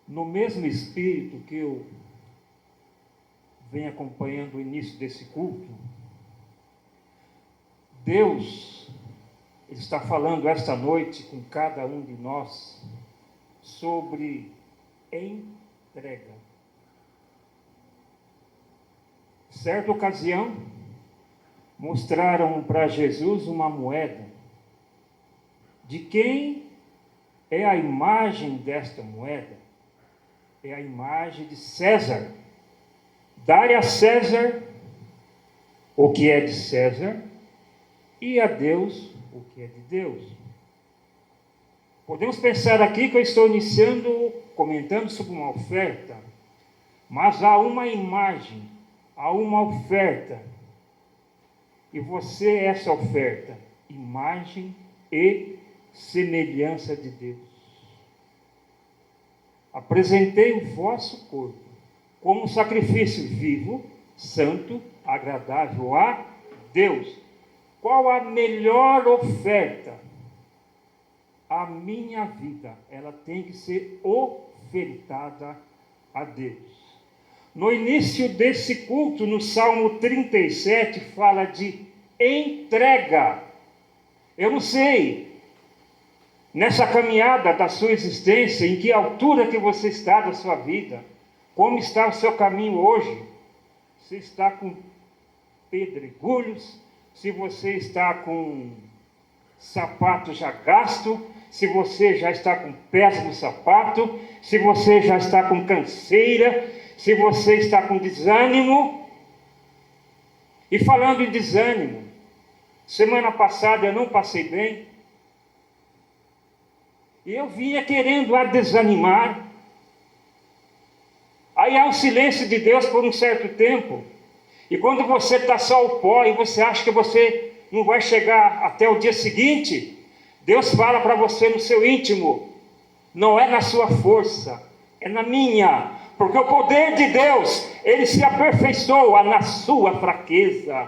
No mesmo espírito que eu venho acompanhando o início desse culto, Deus está falando esta noite com cada um de nós sobre entrega. Certa ocasião, mostraram para Jesus uma moeda. De quem é a imagem desta moeda? É a imagem de César. Dai a César o que é de César e a Deus o que é de Deus. Podemos pensar aqui que eu estou comentando sobre uma oferta, mas há uma imagem, há uma oferta, e você é essa oferta, imagem e semelhança de Deus. Apresentei o vosso corpo como sacrifício vivo, santo, agradável a Deus. Qual a melhor oferta? A minha vida, ela tem que ser ofertada a Deus. No início desse culto, no Salmo 37, fala de entrega. Eu não sei, nessa caminhada da sua existência, em que altura que você está da sua vida, como está o seu caminho hoje, se está com pedregulhos, se você está com sapato já gasto, se você já está com pés no sapato, se você já está com canseira, se você está com desânimo. E falando em desânimo, semana passada eu não passei bem, e eu vinha querendo a desanimar. Aí há um silêncio de Deus por um certo tempo, e quando você está só o pó, e você acha que você não vai chegar até o dia seguinte, Deus fala para você no seu íntimo: não é na sua força, é na minha, porque o poder de Deus, ele se aperfeiçoa na sua fraqueza.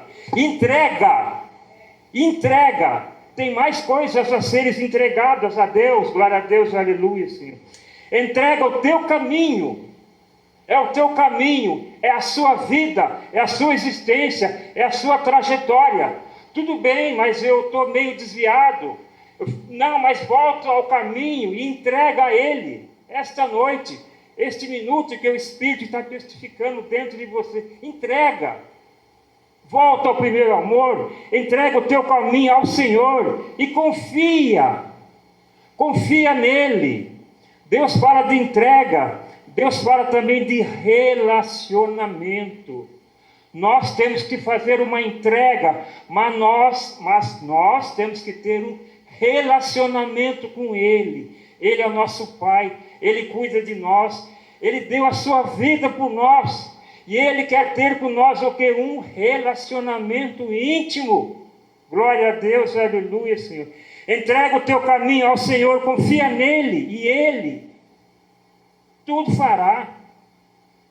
Entrega, tem mais coisas a serem entregadas a Deus, glória a Deus, aleluia, Senhor. Entrega o teu caminho, é o teu caminho, é a sua vida, é a sua existência, é a sua trajetória. Tudo bem, mas eu estou meio desviado. Não, mas volta ao caminho e entrega a Ele. Esta noite, este minuto que o Espírito está testificando dentro de você, entrega. Volta ao primeiro amor, entrega o teu caminho ao Senhor e confia nele. Deus fala de entrega, Deus fala também de relacionamento. Nós temos que fazer uma entrega, mas nós temos que ter um relacionamento com Ele. Ele é o nosso Pai, Ele cuida de nós, Ele deu a sua vida por nós, e Ele quer ter com nós o que? Um relacionamento íntimo. Glória a Deus, aleluia, Senhor. Entrega o teu caminho ao Senhor, confia nele, e Ele tudo fará.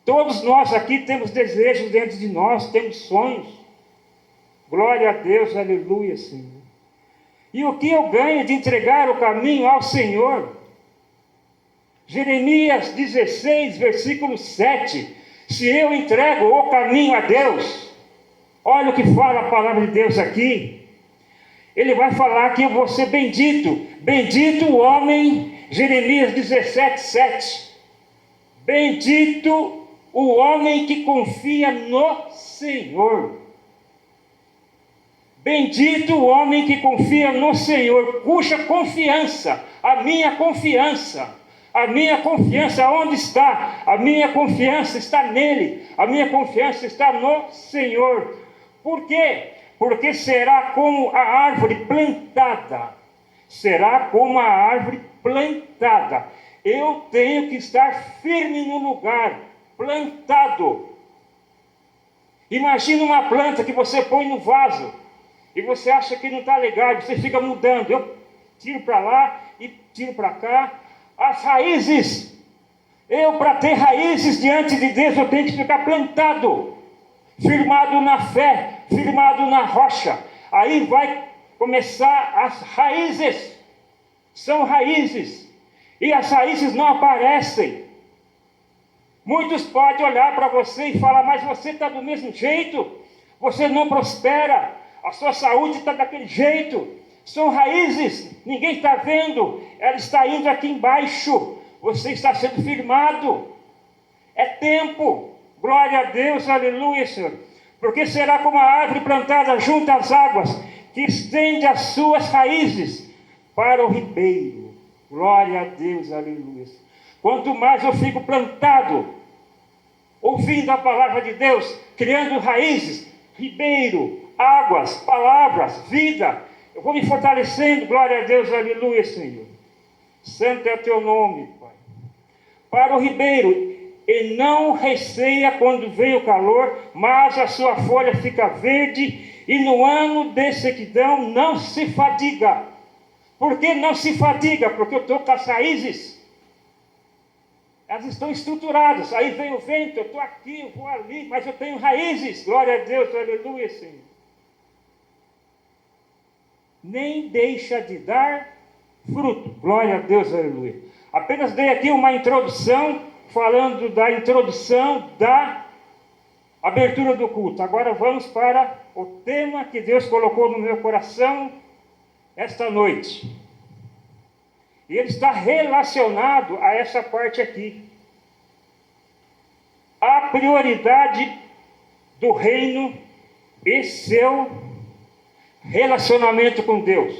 Todos nós aqui temos desejos dentro de nós, temos sonhos. Glória a Deus, aleluia, Senhor. E o que eu ganho de entregar o caminho ao Senhor? Jeremias 16, versículo 7. Se eu entrego o caminho a Deus, olha o que fala a palavra de Deus aqui. Ele vai falar que eu vou ser bendito. Bendito o homem, Jeremias 17, 7. Bendito o homem que confia no Senhor. Bendito o homem que confia no Senhor, cuja confiança, a minha confiança, onde está? A minha confiança está nele, a minha confiança está no Senhor. Por quê? Porque será como a árvore plantada, Eu tenho que estar firme no lugar, plantado. Imagina uma planta que você põe no vaso, e você acha que não está legal, você fica mudando. Eu tiro para lá e tiro para cá. As raízes, para ter raízes diante de Deus, eu tenho que ficar plantado, firmado na fé, firmado na rocha. Aí vai começar as raízes, são raízes, e as raízes não aparecem Muitos podem olhar para você e falar, mas você está do mesmo jeito, você não prospera, a sua saúde está daquele jeito. São raízes, ninguém está vendo, ela está indo aqui embaixo, você está sendo firmado. É tempo, glória a Deus, aleluia, Senhor. Porque será como a árvore plantada junto às águas, que estende as suas raízes para o ribeiro. Glória a Deus, aleluia. Quanto mais eu fico plantado, ouvindo a palavra de Deus, criando raízes, ribeiro, águas, palavras, vida, eu vou me fortalecendo, glória a Deus, aleluia, Senhor. Santo é teu nome, Pai. Para o ribeiro, e não receia quando vem o calor, mas a sua folha fica verde, e no ano de sequidão não se fadiga. Por que não se fadiga? Porque eu estou com as raízes. Elas estão estruturadas. Aí vem o vento, eu estou aqui, eu vou ali, mas eu tenho raízes. Glória a Deus, aleluia, Senhor. Nem deixa de dar fruto. Glória a Deus, aleluia. Apenas dei aqui uma introdução, falando da introdução da abertura do culto. Agora vamos para o tema que Deus colocou no meu coração esta noite. E ele está relacionado a essa parte aqui. A prioridade do reino e seu relacionamento com Deus.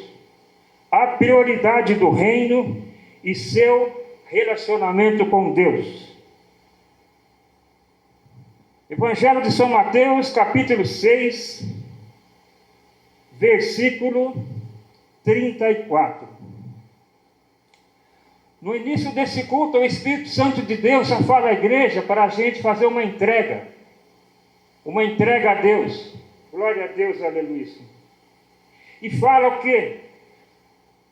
A prioridade do reino e seu relacionamento com Deus. Evangelho de São Mateus, capítulo 6, versículo 34. No início desse culto, o Espírito Santo de Deus já fala à igreja para a gente fazer uma entrega a Deus. Glória a Deus, aleluia. E fala o quê?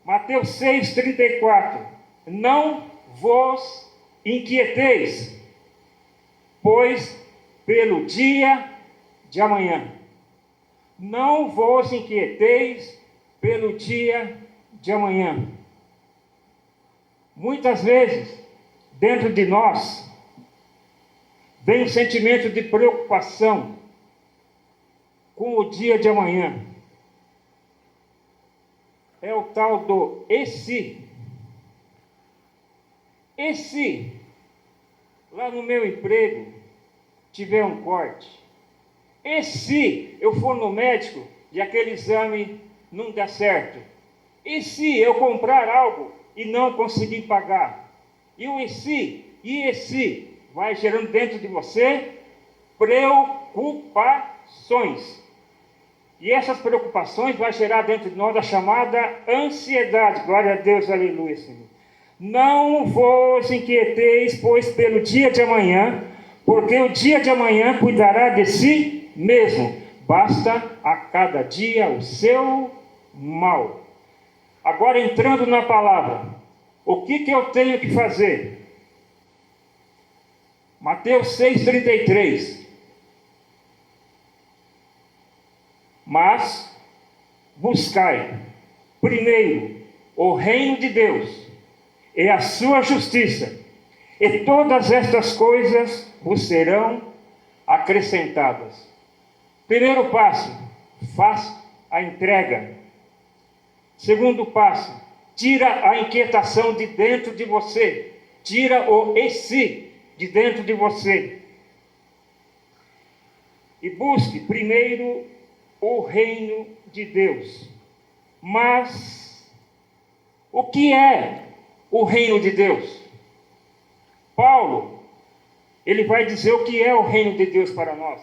Mateus 6, 34. Não vos inquieteis, pois pelo dia de amanhã. Não vos inquieteis pelo dia de amanhã. Muitas vezes, dentro de nós, vem um sentimento de preocupação com o dia de amanhã. É o tal do e se? E se lá no meu emprego tiver um corte? E se eu for no médico e aquele exame não der certo? E se eu comprar algo e não conseguir pagar? E o e se vai gerando dentro de você preocupações. E essas preocupações vai gerar dentro de nós a chamada ansiedade. Glória a Deus, aleluia, Senhor. Não vos inquieteis, pois pelo dia de amanhã, porque o dia de amanhã cuidará de si mesmo. Basta a cada dia o seu mal. Agora entrando na palavra, o que eu tenho que fazer? Mateus 6,33. Mas buscai primeiro o reino de Deus e a sua justiça, e todas estas coisas vos serão acrescentadas. Primeiro passo, faça a entrega. Segundo passo, tira a inquietação de dentro de você. Tira o e se de dentro de você. E busque primeiro o reino de Deus. Mas o que é o reino de Deus? Paulo, ele vai dizer o que é o reino de Deus para nós.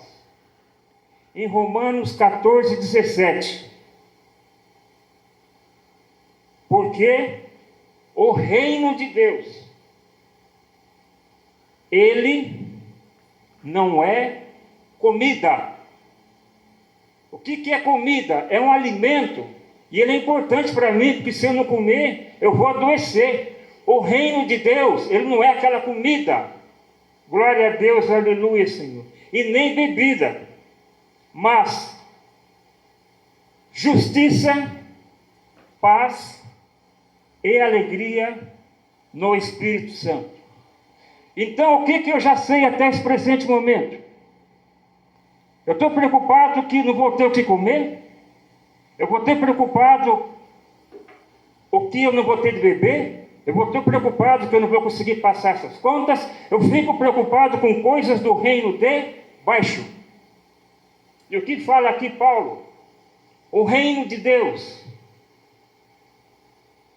Em Romanos 14, 17. Porque o reino de Deus, ele não é comida. O que é comida? É um alimento. E ele é importante para mim, porque se eu não comer, eu vou adoecer. O reino de Deus, ele não é aquela comida. Glória a Deus, aleluia, Senhor. E nem bebida. Mas justiça, paz e alegria no Espírito Santo. Então, o que eu já sei até esse presente momento? Eu estou preocupado que não vou ter o que comer? Eu vou ter preocupado o que eu não vou ter de beber? Eu vou ter preocupado que eu não vou conseguir passar essas contas? Eu fico preocupado com coisas do reino de baixo. E o que fala aqui Paulo? O reino de Deus,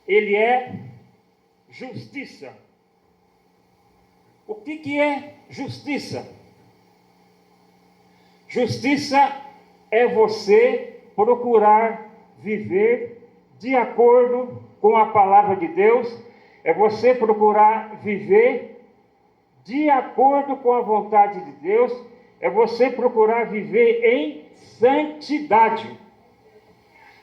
ele é justiça. O que é justiça? Justiça é você procurar viver de acordo com a palavra de Deus, é você procurar viver de acordo com a vontade de Deus, é você procurar viver em santidade,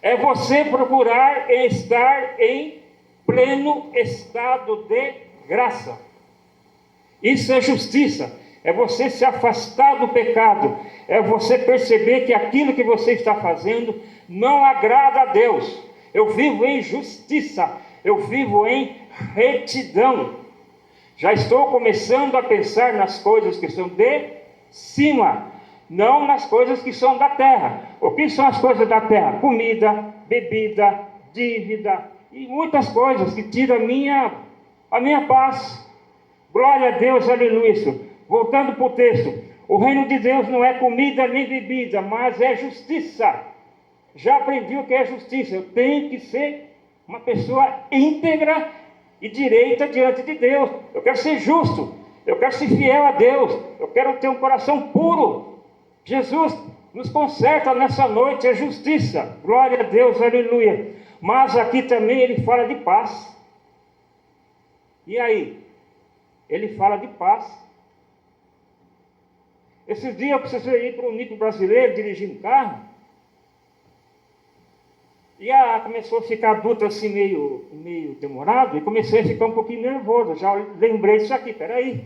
é você procurar estar em pleno estado de graça. Isso é justiça, é você se afastar do pecado, é você perceber que aquilo que você está fazendo não agrada a Deus. Eu vivo em justiça, eu vivo em retidão. Já estou começando a pensar nas coisas que são de cima, não nas coisas que são da terra. O que são as coisas da terra? Comida, bebida, dívida e muitas coisas que tiram a minha paz. Glória a Deus, aleluia. Voltando para o texto, o reino de Deus não é comida nem bebida, mas é justiça. Já aprendi o que é justiça. Eu tenho que ser uma pessoa íntegra e direita diante de Deus. Eu quero ser justo, eu quero ser fiel a Deus, eu quero ter um coração puro. Jesus nos conserta nessa noite a justiça. Glória a Deus, aleluia. Mas aqui também ele fala de paz. E aí? Ele fala de paz. Esses dias eu precisei ir para o Nico brasileiro dirigindo carro. E começou a ficar adulto assim meio demorado. E comecei a ficar um pouquinho nervoso. Já lembrei disso aqui, peraí.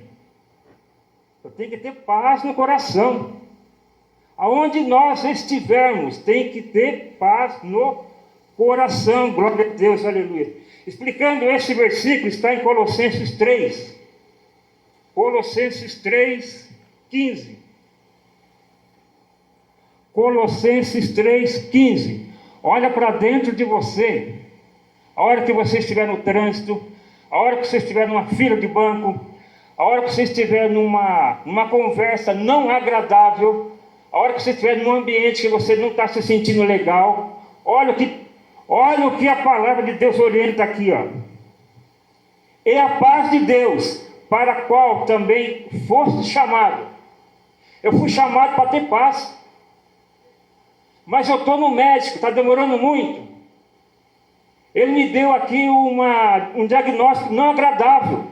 Eu tenho que ter paz no coração. Aonde nós estivermos, tem que ter paz no coração. Glória a Deus, aleluia. Explicando esse versículo, está em Colossenses 3. Colossenses 3, 15. Colossenses 3, 15. Olha para dentro de você. A hora que você estiver no trânsito, a hora que você estiver numa fila de banco, a hora que você estiver numa conversa não agradável, a hora que você estiver num ambiente que você não está se sentindo legal, olha o que a palavra de Deus orienta aqui, ó. É a paz de Deus, para a qual também foste chamado. Eu fui chamado para ter paz. Mas eu estou no médico, está demorando muito. Ele me deu aqui um diagnóstico não agradável.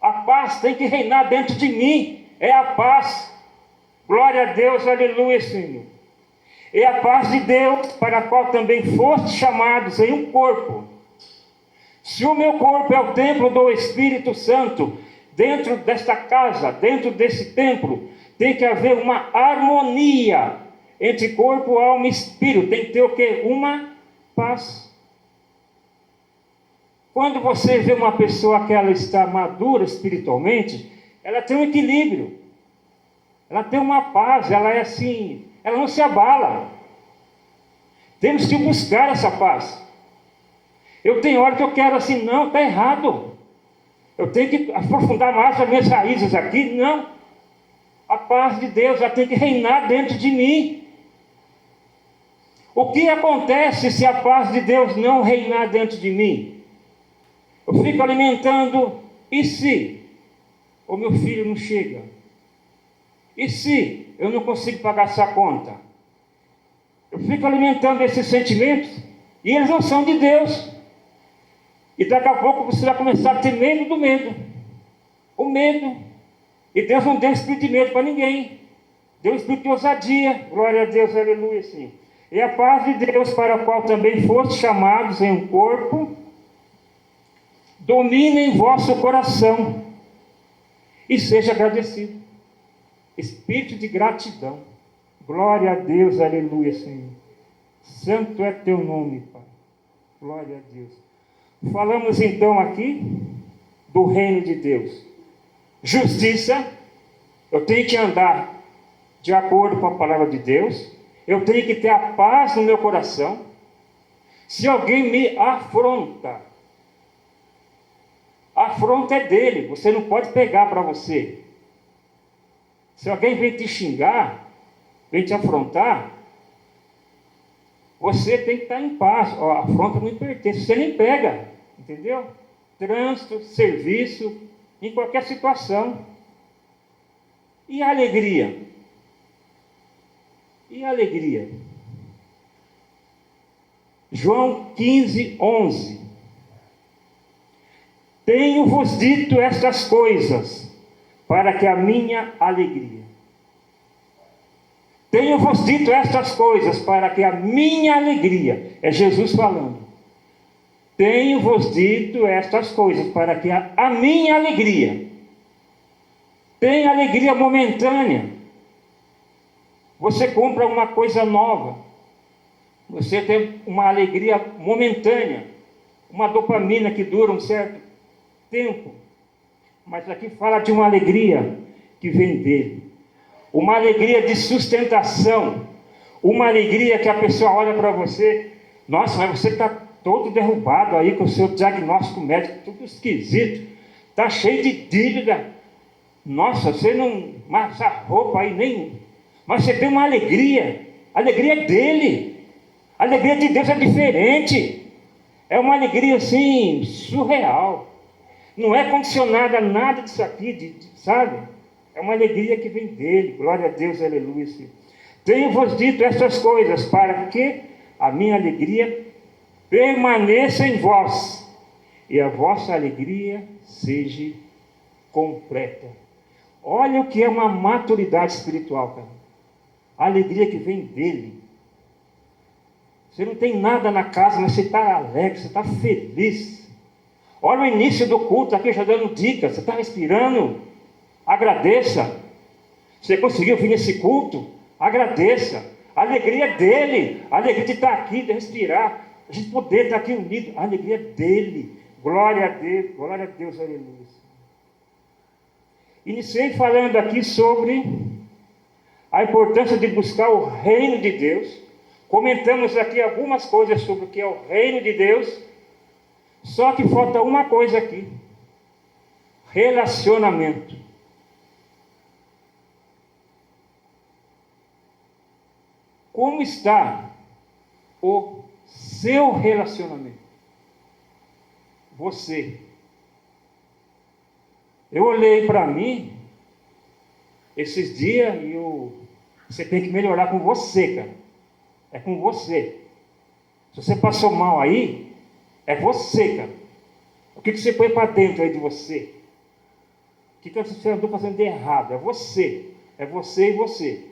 A paz tem que reinar dentro de mim. É a paz. Glória a Deus, aleluia, Senhor. É a paz de Deus, para a qual também foste chamados em um corpo. Se o meu corpo é o templo do Espírito Santo, dentro desta casa, dentro desse templo, tem que haver uma harmonia entre corpo, alma e espírito. Tem que ter o quê? Uma paz. Quando você vê uma pessoa que ela está madura espiritualmente, ela tem um equilíbrio. Ela tem uma paz, ela é assim, ela não se abala. Temos que buscar essa paz. Eu tenho hora que eu quero assim, não, está errado. Eu tenho que aprofundar mais as minhas raízes aqui. Não. A paz de Deus já tem que reinar dentro de mim. O que acontece se a paz de Deus não reinar dentro de mim? Eu fico alimentando, e se o meu filho não chega? E se eu não consigo pagar essa conta? Eu fico alimentando esses sentimentos, e eles não são de Deus. E daqui a pouco você vai começar a ter medo do medo. O medo. E Deus não deu espírito de medo para ninguém. Deu espírito de ousadia. Glória a Deus, aleluia, sim. E a paz de Deus, para a qual também foste chamados em um corpo, domine em vosso coração e seja agradecido. Espírito de gratidão. Glória a Deus, aleluia, Senhor. Santo é teu nome, Pai. Glória a Deus. Falamos então aqui do reino de Deus. justiça, eu tenho que andar de acordo com a palavra de Deus, eu tenho que ter a paz no meu coração. Se alguém me afronta, a afronta é dele, você não pode pegar para você. Se alguém vem te xingar, vem te afrontar, você tem que estar em paz. Ó, a afronta não me pertence, você nem pega, entendeu? Trânsito, serviço, em qualquer situação. E a alegria? E a alegria? João 15, 11. Tenho-vos dito estas coisas, para que a minha alegria. Tenho-vos dito estas coisas, para que a minha alegria, é Jesus falando. Tenho-vos dito estas coisas, para que a minha alegria. Tem alegria momentânea. Você compra uma coisa nova. Você tem uma alegria momentânea. Uma dopamina que dura um certo tempo. Mas aqui fala de uma alegria que vem dele. Uma alegria de sustentação. Uma alegria que a pessoa olha para você. Nossa, mas você está todo derrubado aí com o seu diagnóstico médico. Tudo esquisito. Está cheio de dívida. Nossa, você não... Mas essa roupa aí nem... Mas você tem uma alegria. A alegria é dele. A alegria de Deus é diferente. É uma alegria assim, surreal. Não é condicionada a nada disso aqui, sabe? É uma alegria que vem dele. Glória a Deus, aleluia. Tenho-vos dito estas coisas, para que a minha alegria permaneça em vós, e a vossa alegria seja completa. Olha o que é uma maturidade espiritual, cara. A alegria que vem dele. Você não tem nada na casa, mas você está alegre, você está feliz. Olha o início do culto aqui, já dando dicas. Você está respirando? Agradeça. Você conseguiu vir nesse culto? Agradeça. A alegria dele, a alegria de estar aqui, de respirar, a gente poder estar aqui unido. A alegria dele. Glória a Deus, aleluia. Iniciei falando aqui sobre a importância de buscar o reino de Deus. Comentamos aqui algumas coisas sobre o que é o reino de Deus. Só que falta uma coisa aqui: relacionamento. Como está o seu relacionamento? Você. Eu olhei para mim esses dias e você tem que melhorar com você, cara. É com você. Se você passou mal aí, é você, cara. O que você põe para dentro aí de você? O que você andou fazendo de errado? É você. É você e você.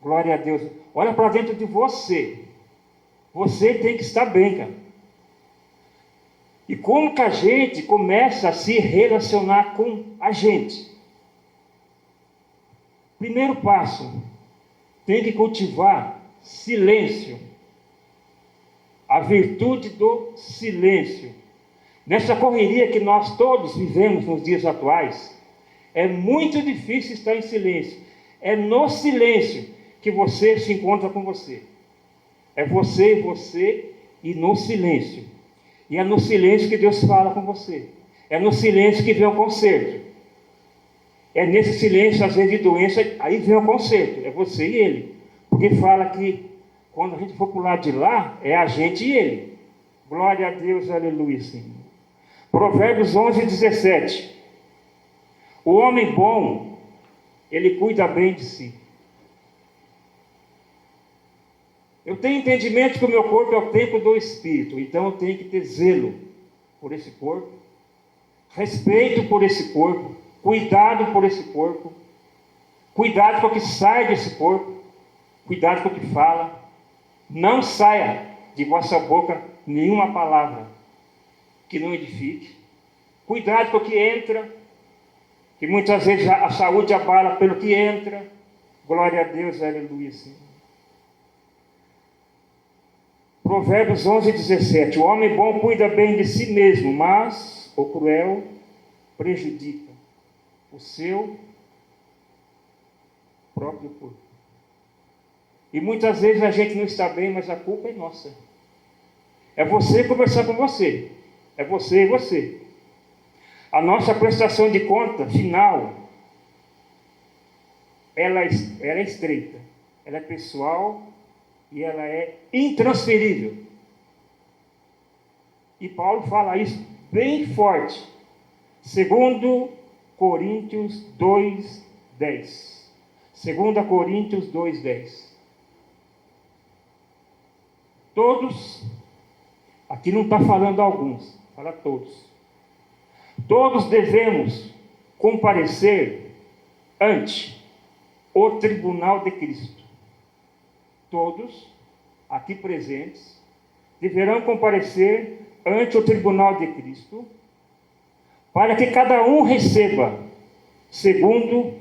Glória a Deus. Olha para dentro de você. Você tem que estar bem, cara. E como que a gente começa a se relacionar com a gente? Primeiro passo, tem que cultivar silêncio. A virtude do silêncio. Nessa correria que nós todos vivemos nos dias atuais, é muito difícil estar em silêncio. É no silêncio que você se encontra com você. É você e no silêncio. E é no silêncio que Deus fala com você. É no silêncio que vem o conserto. É nesse silêncio, às vezes, de doença, aí vem o conserto. É você e ele. Porque fala que quando a gente for para o lado de lá, é a gente e ele. Glória a Deus, aleluia, Senhor. Provérbios 11, 17. O homem bom, ele cuida bem de si. Eu tenho entendimento que o meu corpo é o templo do Espírito, então eu tenho que ter zelo por esse corpo, respeito por esse corpo, cuidado por esse corpo, cuidado com o que sai desse corpo, cuidado com o que fala. Não saia de vossa boca nenhuma palavra que não edifique. Cuidado com o que entra, que muitas vezes a saúde abala pelo que entra. Glória a Deus, aleluia, Senhor. Provérbios 11, 17. O homem bom cuida bem de si mesmo, mas o cruel prejudica. o seu próprio corpo. E muitas vezes a gente não está bem, mas a culpa é nossa. É você conversar com você. É você e você. A nossa prestação de conta final, ela é estreita, ela é pessoal e ela é intransferível. E Paulo fala isso bem forte. Segundo Coríntios 2:10. 2 Coríntios 2:10. Todos, aqui não está falando alguns, fala todos. Todos devemos comparecer ante o tribunal de Cristo. Todos, aqui presentes, deverão comparecer ante o tribunal de Cristo, para que cada um receba, segundo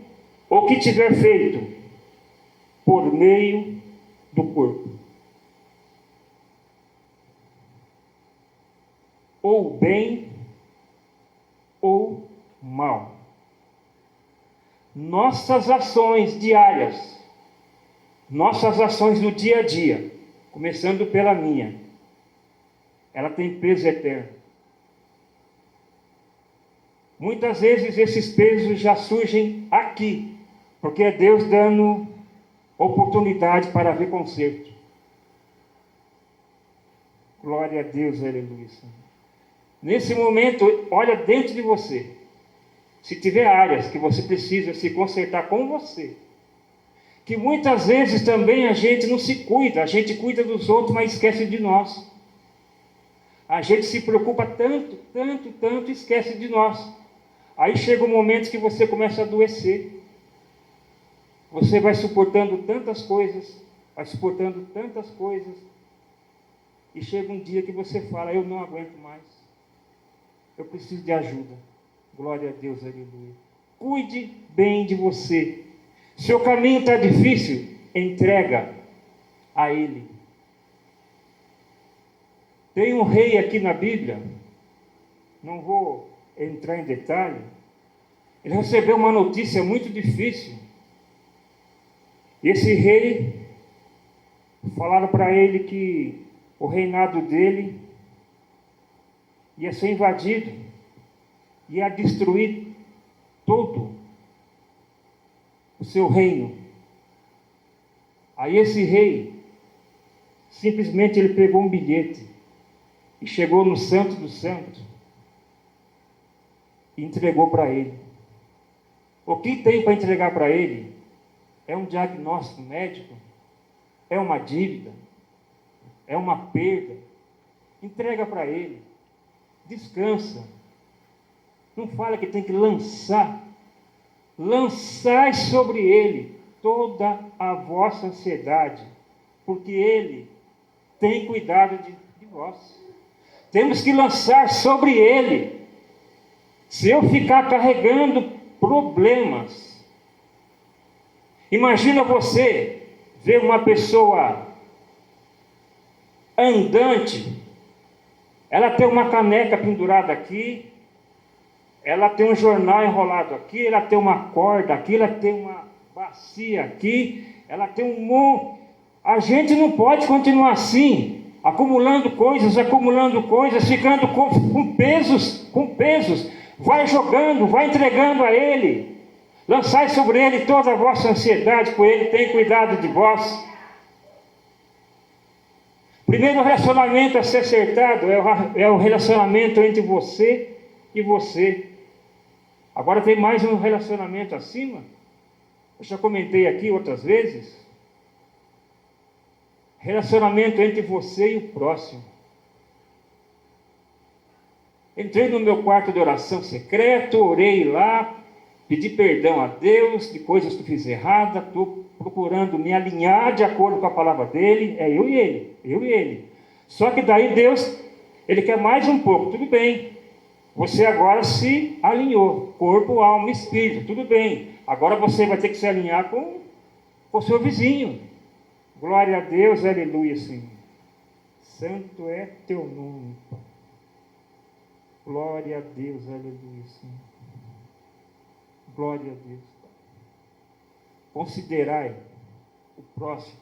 o que tiver feito, por meio do corpo. Ou bem, ou mal. Nossas ações diárias, nossas ações do dia a dia, começando pela minha, ela tem peso eterno. Muitas vezes esses pesos já surgem aqui, porque é Deus dando oportunidade para haver conserto. Glória a Deus, aleluia. Nesse momento, olha dentro de você. Se tiver áreas que você precisa se consertar com você, que muitas vezes também a gente não se cuida, a gente cuida dos outros, mas esquece de nós. A gente se preocupa tanto, tanto, tanto, e esquece de nós. Aí chega um momento que você começa a adoecer. Você vai suportando tantas coisas, e chega um dia que você fala, eu não aguento mais. Eu preciso de ajuda. Glória a Deus, aleluia. Cuide bem de você. Seu caminho está difícil, entrega a Ele. Tem um rei aqui na Bíblia, não vou entrar em detalhe, ele recebeu uma notícia muito difícil. E esse rei, falaram para ele que o reinado dele ia ser invadido, ia destruir todo o seu reino. Aí esse rei, simplesmente ele pegou um bilhete e chegou no Santo dos Santos e entregou para ele. O que tem para entregar para ele é um diagnóstico médico, é uma dívida, é uma perda. Entrega para ele, descansa. Não fala que tem que lançar sobre ele toda a vossa ansiedade, porque ele tem cuidado de vós. Temos que lançar sobre ele. Se eu ficar carregando problemas, imagina você ver uma pessoa andante, ela tem uma caneca pendurada aqui, ela tem um jornal enrolado aqui, ela tem uma corda aqui, ela tem uma bacia aqui, ela tem um monte. A gente não pode continuar assim, acumulando coisas, ficando com pesos. Vai jogando, vai entregando a Ele. Lançai sobre Ele toda a vossa ansiedade, pois Ele tem cuidado de vós. Primeiro relacionamento a ser acertado é o relacionamento entre você e você. Agora tem mais um relacionamento acima. Eu já comentei aqui outras vezes. Relacionamento entre você e o próximo. Entrei no meu quarto de oração secreto, orei lá, pedi perdão a Deus de coisas que fiz errada, estou procurando me alinhar de acordo com a palavra dele, é eu e ele. Só que daí Deus, Ele quer mais um pouco, tudo bem. Você agora se alinhou, corpo, alma e espírito, tudo bem. Agora você vai ter que se alinhar com o seu vizinho. Glória a Deus, aleluia, Senhor. Santo é teu nome, Pai. Glória a Deus, aleluia, Senhor. Glória a Deus. Considerai o próximo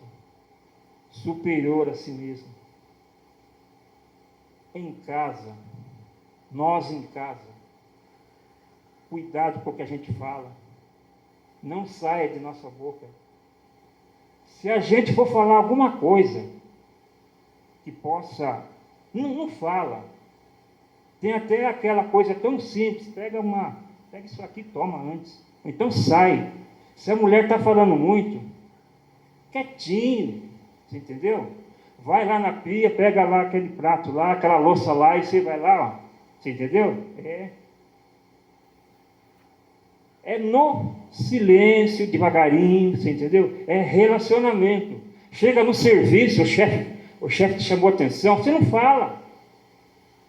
superior a si mesmo. Em casa, nós em casa, cuidado com o que a gente fala. Não saia de nossa boca. Se a gente for falar alguma coisa que possa... Não fala. Tem até aquela coisa tão simples. Pega isso aqui e toma antes. Então sai. Se a mulher está falando muito, quietinho. Você entendeu? Vai lá na pia, pega lá aquele prato lá, aquela louça lá, e você vai lá, ó. Você entendeu? É no silêncio, devagarinho, você entendeu? É relacionamento. Chega no serviço, o chefe te chamou a atenção, você não fala.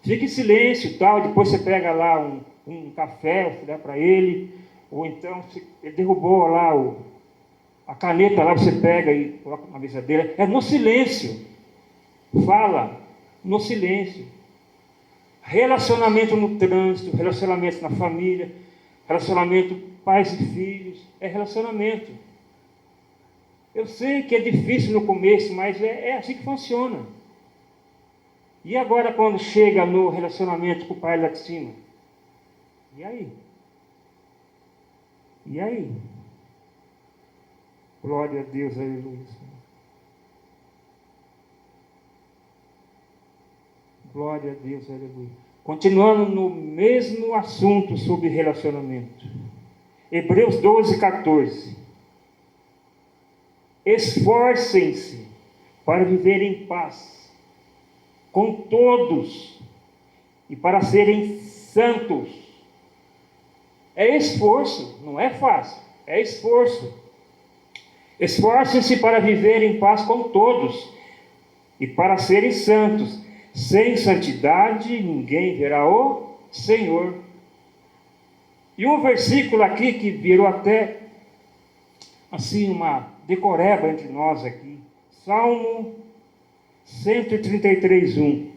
Fica em silêncio e tal, depois você pega lá um café, você dá para ele, ou então ele derrubou lá a caneta lá, você pega e coloca na mesa dele. É no silêncio. Fala no silêncio. Relacionamento no trânsito, relacionamento na família, relacionamento pais e filhos, é relacionamento. Eu sei que é difícil no começo, mas é assim que funciona. E agora quando chega no relacionamento com o pai lá de cima? E aí? E aí? Glória a Deus, aleluia. Glória a Deus, aleluia. Continuando no mesmo assunto sobre relacionamento. Hebreus 12, 14. Esforcem-se para viver em paz com todos e para serem santos. É esforço, não é fácil, é esforço. Esforcem-se para viver em paz com todos e para serem santos. Sem santidade ninguém verá o Senhor. E um versículo aqui que virou até assim uma decoreba entre nós aqui. Salmo 133, 1.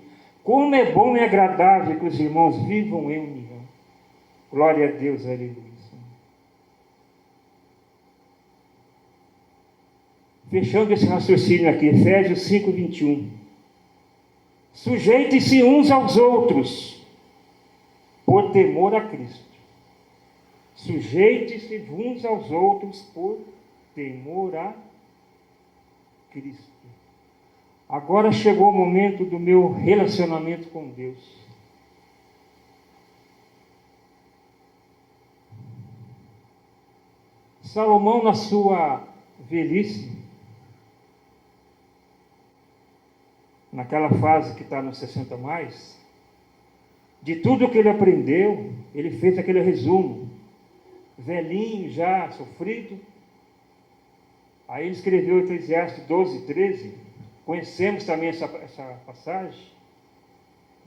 Como é bom e agradável que os irmãos vivam em união. Glória a Deus, aleluia. Fechando esse raciocínio aqui, Efésios 5, 21. Sujeitem-se uns aos outros, por temor a Cristo. Sujeite-se uns aos outros, por temor a Cristo. Agora chegou o momento do meu relacionamento com Deus. Salomão, na sua velhice, naquela fase que está nos 60 mais, de tudo que ele aprendeu, ele fez aquele resumo. Velhinho já, sofrido. Aí ele escreveu Eclesiastes 12, 13. Conhecemos também essa passagem.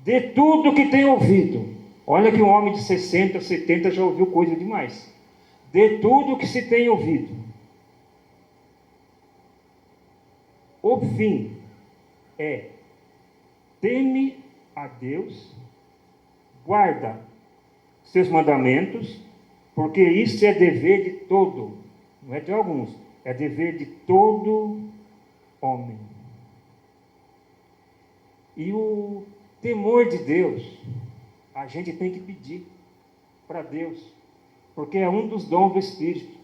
De tudo que tem ouvido. Olha que um homem de 60, 70 já ouviu coisa demais. De tudo que se tem ouvido. O fim é: teme a Deus, guarda seus mandamentos, porque isso é dever de todo, não é de alguns, é dever de todo homem. E o temor de Deus, a gente tem que pedir para Deus, porque é um dos dons do Espírito.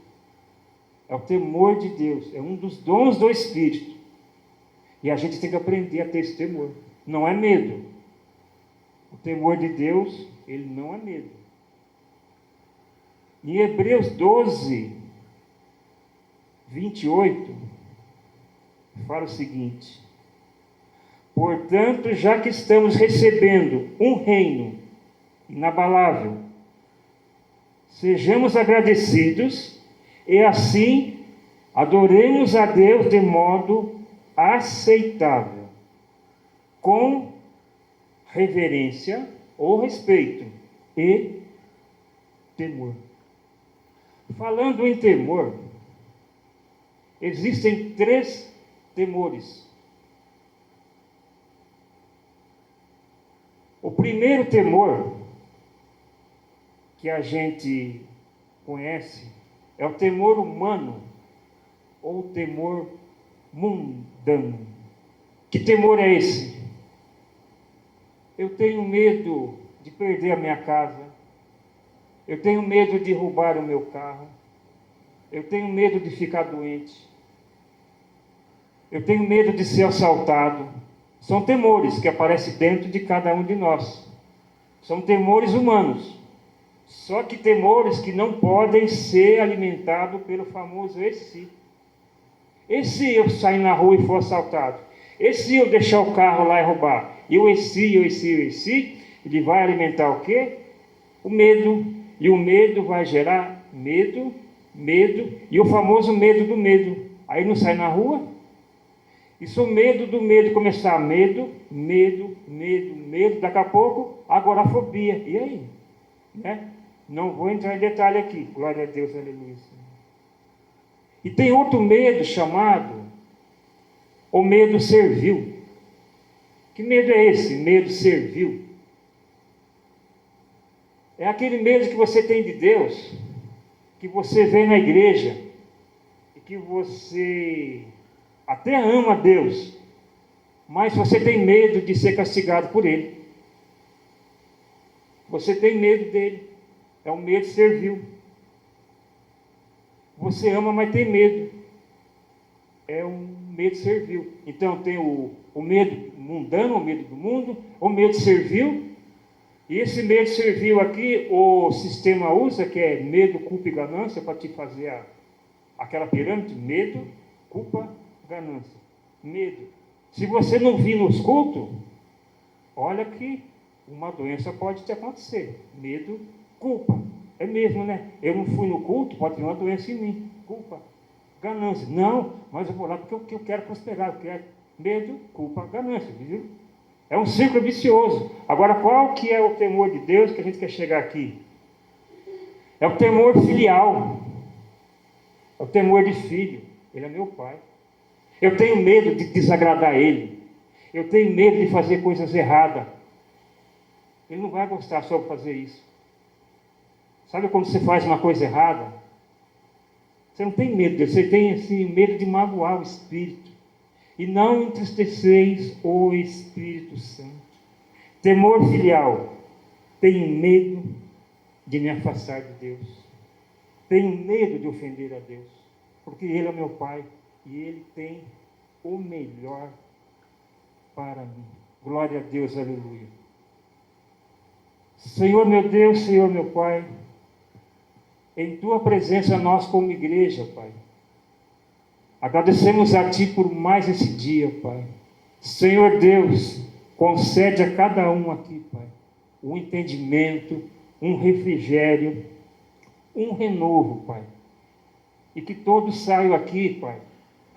É o temor de Deus, é um dos dons do Espírito. E a gente tem que aprender a ter esse temor. Não é medo. O temor de Deus, ele não é medo. Em Hebreus 12, 28, fala o seguinte: portanto, já que estamos recebendo um reino inabalável, sejamos agradecidos e assim adoremos a Deus de modo aceitável, com reverência ou respeito e temor. Falando em temor, existem 3 temores. O primeiro temor que a gente conhece é o temor humano ou o temor mundano. Que temor é esse? Eu tenho medo de perder a minha casa. Eu tenho medo de roubar o meu carro. Eu tenho medo de ficar doente. Eu tenho medo de ser assaltado. São temores que aparecem dentro de cada um de nós. São temores humanos. Só que temores que não podem ser alimentados pelo famoso e se. E se eu sair na rua e for assaltado? E se eu deixar o carro lá e roubar? E o se, ele vai alimentar o quê? O medo. E o medo vai gerar medo, e o famoso medo do medo. Aí não sai na rua? E se o medo do medo começar, medo, daqui a pouco, agorafobia. E aí? Né? Não vou entrar em detalhe aqui. Glória a Deus, aleluia. E tem outro medo chamado o medo servil. Que medo é esse? Medo servil. É aquele medo que você tem de Deus, que você vê na igreja, e que você até ama Deus, mas você tem medo de ser castigado por Ele. Você tem medo dele. É um medo servil. Você ama, mas tem medo. É um medo servil. Então tem o medo mundano, o medo do mundo, o medo servil. E esse medo servil aqui, o sistema usa, que é medo, culpa e ganância, para te fazer aquela pirâmide. Medo, culpa, ganância. Medo. Se você não vir nos cultos, olha que uma doença pode te acontecer. Medo, culpa. É mesmo, né? Eu não fui no culto, pode ter uma doença em mim. Culpa, ganância. Não, mas eu vou lá porque eu quero prosperar. Eu quero medo, culpa, ganância. Viu? É um ciclo vicioso. Agora, qual que é o temor de Deus que a gente quer chegar aqui? É o temor filial. É o temor de filho. Ele é meu pai. Eu tenho medo de desagradar ele. Eu tenho medo de fazer coisas erradas. Ele não vai gostar só de fazer isso. Sabe quando você faz uma coisa errada? Você não tem medo dele, você tem assim, medo de magoar o Espírito. E não entristeceis o Espírito Santo. Temor filial. Tenho medo de me afastar de Deus. Tenho medo de ofender a Deus. Porque Ele é meu Pai. E Ele tem o melhor para mim. Glória a Deus, aleluia. Senhor meu Deus, Senhor meu Pai, em Tua presença nós como igreja, Pai, agradecemos a Ti por mais esse dia, Pai. Senhor Deus, concede a cada um aqui, Pai, um entendimento, um refrigério, um renovo, Pai. E que todos saiam aqui, Pai,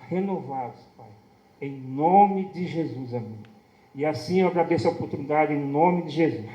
renovados, Pai. Em nome de Jesus, amém. E assim eu agradeço a oportunidade em nome de Jesus.